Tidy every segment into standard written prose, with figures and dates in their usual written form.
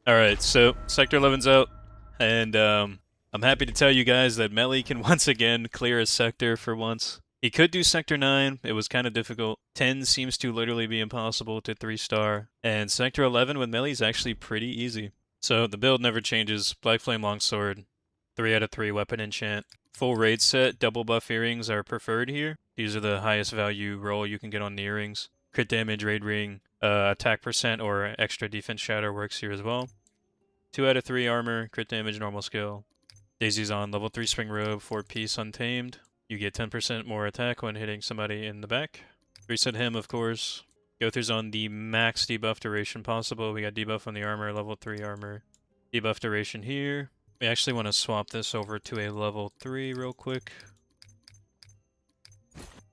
Alright, so Sector 11's out, and I'm happy to tell you guys that MELI can once again clear a sector for once. He could do Sector 9, it was kind of difficult. 10 seems to literally be impossible to 3-star, and Sector 11 with MELI is actually pretty easy. So the build never changes, Black Flame Longsword, 3 out of 3 weapon enchant. Full raid set, double buff earrings are preferred here. These are the highest value roll you can get on the earrings. Crit damage, raid ring, attack percent, or extra defense shatter works here as well. 2 out of 3 armor, crit damage, normal skill. Daisy's on level 3 swing robe, 4 piece untamed. You get 10% more attack when hitting somebody in the back. Reset him, of course. Gother's on the max debuff duration possible. We got debuff on the armor, level 3 armor. Debuff duration here. We actually want to swap this over to a level 3 real quick.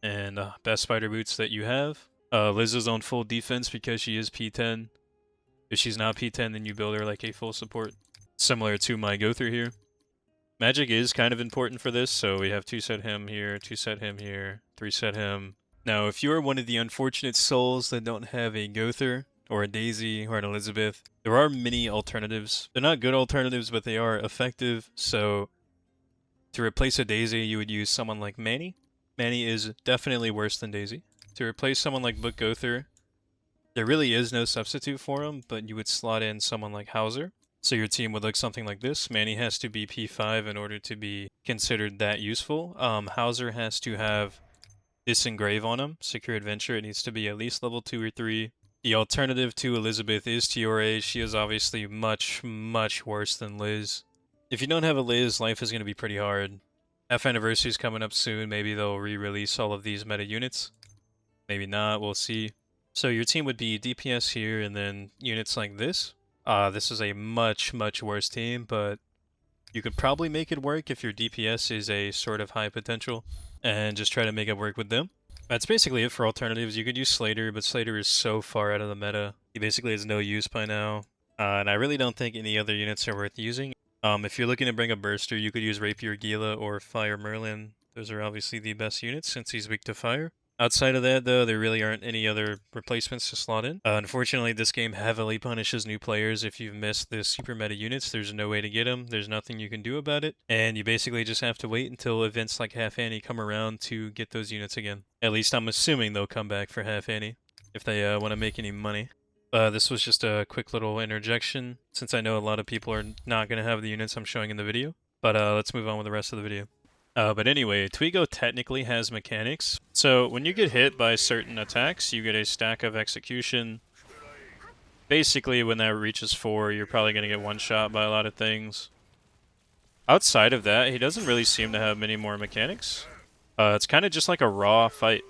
And best spider boots that you have. Liz is on full defense because she is P10. If she's not P10, then you build her like a full support. Similar to my Gother here. Magic is kind of important for this, so we have 2 set him here, 2 set him here, 3 set him. Now, if you are one of the unfortunate souls that don't have a Gother, or a Daisy, or an Elizabeth, there are many alternatives. They're not good alternatives, but they are effective, so to replace a Daisy, you would use someone like Manny. Manny is definitely worse than Daisy. To replace someone like Book Gother, there really is no substitute for him, but you would slot in someone like Hauser. So your team would look something like this. Manny has to be P5 in order to be considered that useful. Hauser has to have Disengrave on him, Secure Adventure. It needs to be at least level 2 or 3. The alternative to Elizabeth is Tiore. She is obviously much, much worse than Liz. If you don't have a Liz, life is going to be pretty hard. F Anniversary is coming up soon. Maybe they'll re-release all of these meta units. Maybe not, we'll see. So your team would be DPS here and then units like this. This is a much, much worse team, but you could probably make it work if your DPS is a sort of high potential and just try to make it work with them. That's basically it for alternatives. You could use Slater, but Slater is so far out of the meta. He basically has no use by now. And I really don't think any other units are worth using. If you're looking to bring a Burster, you could use Rapier GUILA or Fire Merlin. Those are obviously the best units since he's weak to fire. Outside of that, though, there really aren't any other replacements to slot in. Unfortunately, this game heavily punishes new players. If you've missed the super meta units, there's no way to get them. There's nothing you can do about it. And you basically just have to wait until events like Half Annie come around to get those units again. At least I'm assuming they'll come back for Half Annie if they want to make any money. This was just a quick little interjection, since I know a lot of people are not going to have the units I'm showing in the video. But let's move on with the rest of the video. But anyway, Twigo technically has mechanics. So when you get hit by certain attacks, you get a stack of execution. Basically, when that reaches 4, you're probably going to get one-shot by a lot of things. Outside of that, he doesn't really seem to have many more mechanics. It's kind of just like a raw fight,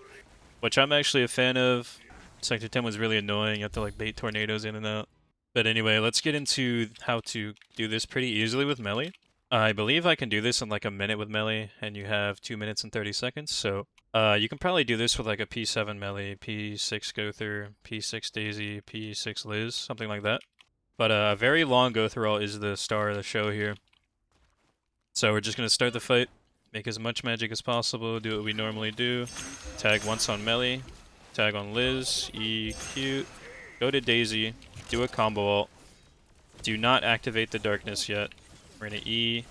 which I'm actually a fan of. Sector 10 was really annoying. You have to like bait tornadoes in and out. But anyway, let's get into how to do this pretty easily with MELI. I believe I can do this in like a minute with MELI, and you have 2 minutes and 30 seconds, so you can probably do this with like a P7 MELI, P6 Gother, P6 Daisy, P6 Liz, something like that. But a very long Gother ult is the star of the show here. So we're just going to start the fight, make as much magic as possible, do what we normally do, tag once on MELI, tag on Liz, EQ, go to Daisy, do a combo ult. Do not activate the darkness yet. We're gonna E.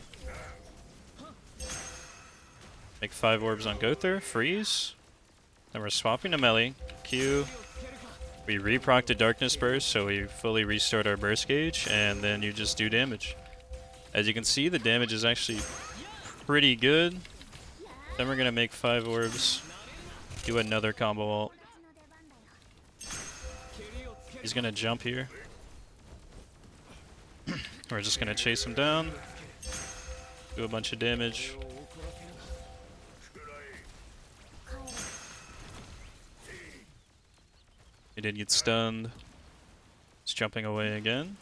Make 5 orbs on Gother, freeze. Then we're swapping to MELI, Q. We reproc the darkness burst, so we fully restart our burst gauge, and then you just do damage. As you can see, the damage is actually pretty good. Then we're gonna make 5 orbs, do another combo ult. He's gonna jump here. We're just gonna chase him down, do a bunch of damage. He did get stunned. He's jumping away again.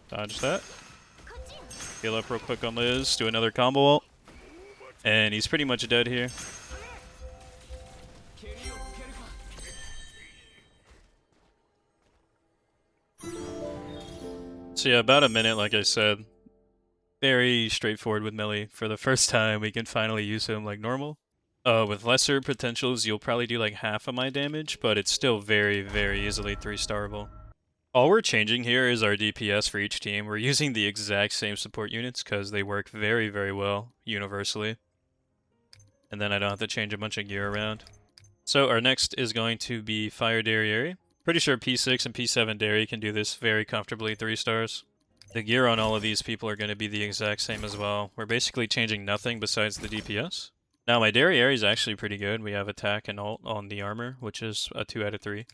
Dodge that. Heal up real quick on Liz, do another combo ult. And he's pretty much dead here. So yeah, about a minute, like I said. Very straightforward with MELI. For the first time, we can finally use him like normal. With lesser potentials, you'll probably do like half of my damage, but it's still very, very easily 3-starable. All we're changing here is our DPS for each team. We're using the exact same support units because they work very, very well universally. And then I don't have to change a bunch of gear around. So our next is going to be Fire DERI. Pretty sure P6 and P7 DERI can do this very comfortably 3 stars. The gear on all of these people are going to be the exact same as well. We're basically changing nothing besides the DPS. Now my DERI is actually pretty good. We have attack and ult on the armor, which is a 2 out of 3.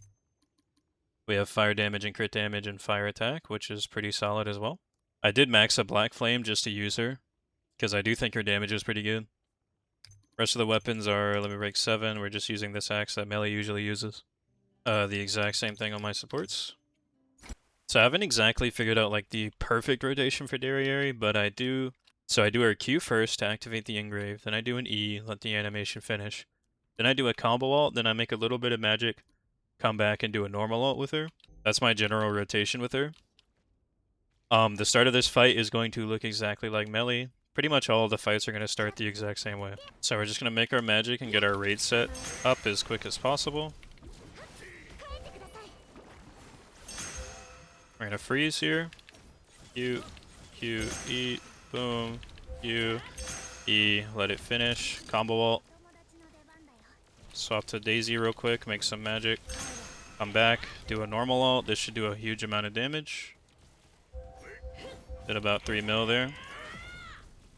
We have fire damage and crit damage and fire attack, which is pretty solid as well. I did max up Black Flame just to use her, because I do think her damage is pretty good. Rest of the weapons are, let me break 7. We're just using this axe that MELI usually uses. The exact same thing on my supports. So I haven't exactly figured out like the perfect rotation for DERI, but I do. So I do her Q first to activate the engrave, then I do an E, let the animation finish. Then I do a combo ult, then I make a little bit of magic, come back and do a normal ult with her. That's my general rotation with her. The start of this fight is going to look exactly like MELI. Pretty much all of the fights are going to start the exact same way. So we're just going to make our magic and get our raid set up as quick as possible. We're going to freeze here. Q, Q, E, boom, Q, E, let it finish. Combo ult. Swap to Daisy real quick, make some magic. Come back, do a normal ult. This should do a huge amount of damage. Did about 3 mil there.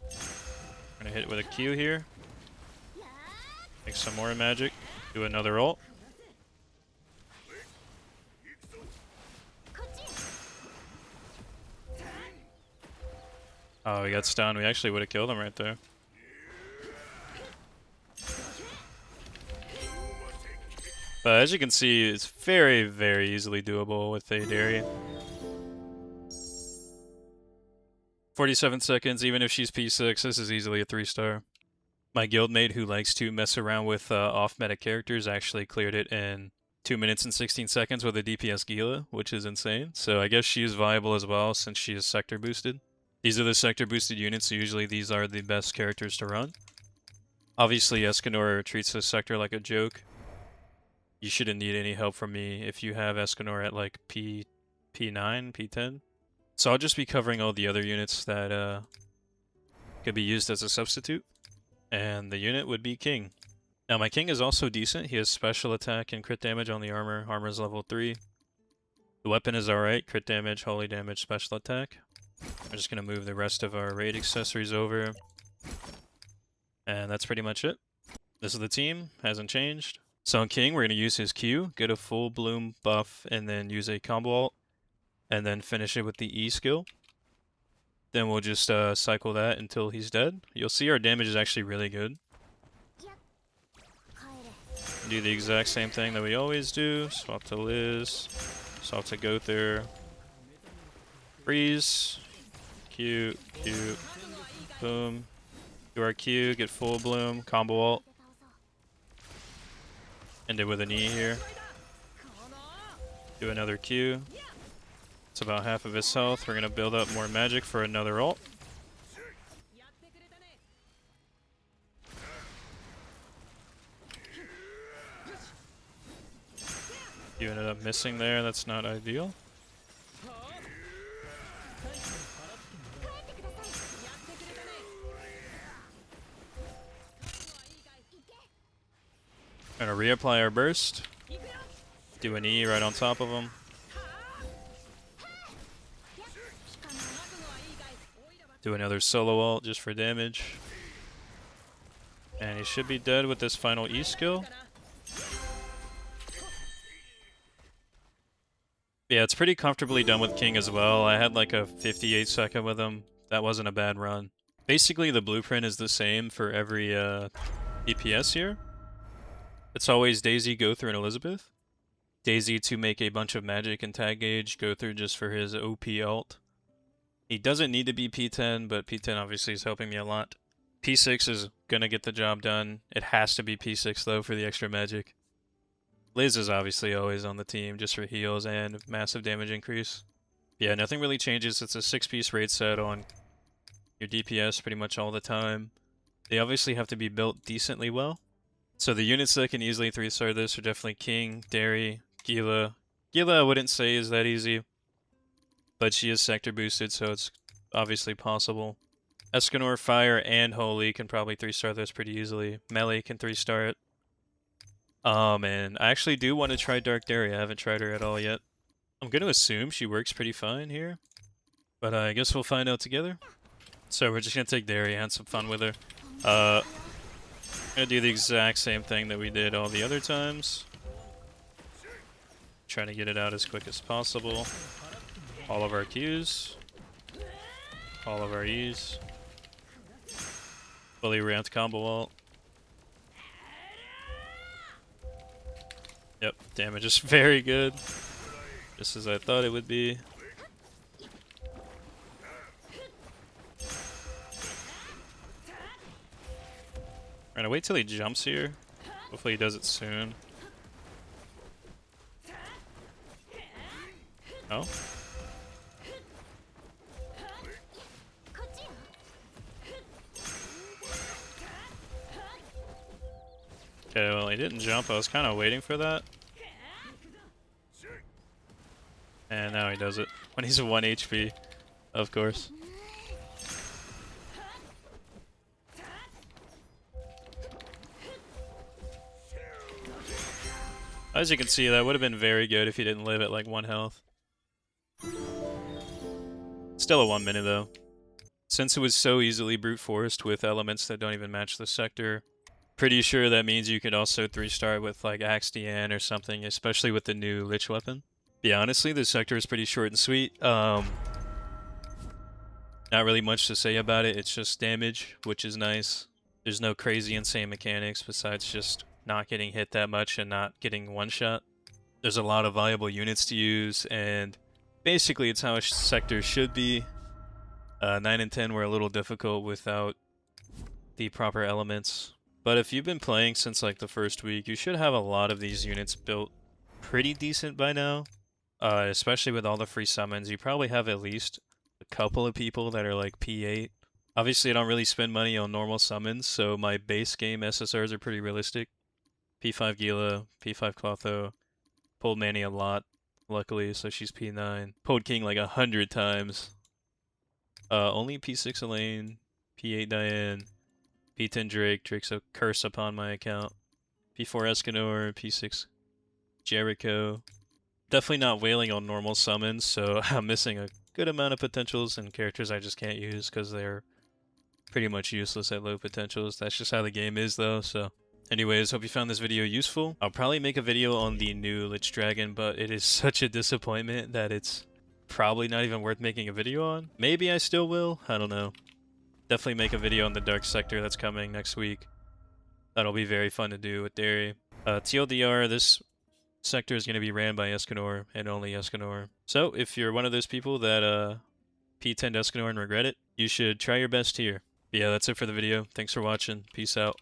We're gonna hit it with a Q here. Make some more magic. Do another ult. Oh, we got stunned. We actually would have killed him right there. But as you can see, it's very, very easily doable with a DERI. 47 seconds, even if she's P6, this is easily a 3-star. My guildmate who likes to mess around with off-meta characters actually cleared it in 2 minutes and 16 seconds with a DPS GUILA, which is insane. So I guess she is viable as well since she is sector boosted. These are the sector boosted units, so usually these are the best characters to run. Obviously Escanor treats this sector like a joke. You shouldn't need any help from me if you have Escanor at like P9, P10. So I'll just be covering all the other units that could be used as a substitute. And the unit would be King. Now my King is also decent. He has special attack and crit damage on the armor. Armor is level 3. The weapon is alright. Crit damage, holy damage, special attack. I'm just going to move the rest of our raid accessories over. And that's pretty much it. This is the team. Hasn't changed. So on King, we're going to use his Q, get a full bloom buff, and then use a combo ult. And then finish it with the E skill. Then we'll just cycle that until he's dead. You'll see our damage is actually really good. Do the exact same thing that we always do. Swap to Liz. Swap to Gother. Freeze. Q. Q. Boom. Do our Q. Get full bloom. Combo ult. End it with an E here. Do another Q. It's about half of his health. We're going to build up more magic for another ult. You ended up missing there. That's not ideal. Going to reapply our burst. Do an E right on top of him. Do another solo ult just for damage. And he should be dead with this final E skill. Yeah, it's pretty comfortably done with King as well. I had like a 58 second with him. That wasn't a bad run. Basically, the blueprint is the same for every DPS here. It's always Daisy, Gother, and Elizabeth. Daisy to make a bunch of magic and tag gauge. Gother just for his OP ult. He doesn't need to be P10, but P10 obviously is helping me a lot. P6 is gonna get the job done. It has to be P6 though for the extra magic. Liz is obviously always on the team just for heals and massive damage increase. Yeah, nothing really changes. It's a 6-piece raid set on your DPS pretty much all the time. They obviously have to be built decently well. So the units that can easily 3-star this are definitely King, DERI, GUILA. GUILA I wouldn't say is that easy. but she is sector boosted, so it's obviously possible. Escanor, Fire, and Holy can probably 3-star this pretty easily. MELI can 3-star it. And I actually do want to try Dark DERI. I haven't tried her at all yet. I'm going to assume she works pretty fine here, but I guess we'll find out together. So we're just going to take DERI and have some fun with her. Gonna do the exact same thing that we did all the other times. Trying to get it out as quick as possible. All of our Qs. All of our Es. Fully ramped combo ult. Yep, damage is very good. Just as I thought it would be. We're gonna wait till he jumps here. Hopefully he does it soon. Oh? Okay, well he didn't jump. I was kind of waiting for that. And now he does it. When he's at 1 HP, of course. As you can see, that would have been very good if he didn't live at like 1 health. Still a 1 minute though. Since it was so easily brute forced with elements that don't even match the sector, pretty sure that means you could also 3-star with like Axe Dian or something, especially with the new Lich weapon. Yeah, honestly, this sector is pretty short and sweet. Not really much to say about it. It's just damage, which is nice. There's no crazy insane mechanics besides just not getting hit that much and not getting one-shot. There's a lot of viable units to use, and basically it's how a sector should be. 9 and 10 were a little difficult without the proper elements. But if you've been playing since like the first week, you should have a lot of these units built pretty decent by now. Especially with all the free summons, you probably have at least a couple of people that are like P8. Obviously, I don't really spend money on normal summons, so my base game SSRs are pretty realistic. P5 GUILA, P5 Clotho. Pulled Manny a lot, luckily, so she's P9. Pulled King like 100 times. Only P6 Elaine, P8 Diane, P10 Drake. Drake's a curse upon my account. P4 Escanor, P6 Jericho. Definitely not wailing on normal summons, so I'm missing a good amount of potentials and characters I just can't use because they're pretty much useless at low potentials. That's just how the game is though, so. Anyways, hope you found this video useful. I'll probably make a video on the new Lich Dragon, but it is such a disappointment that it's probably not even worth making a video on. Maybe I still will, I don't know. Definitely make a video on the Dark Sector that's coming next week. That'll be very fun to do with DERI. TLDR, this sector is going to be ran by Escanor and only Escanor. So if you're one of those people that P10 Escanor and regret it, you should try your best here. But yeah, that's it for the video. Thanks for watching. Peace out.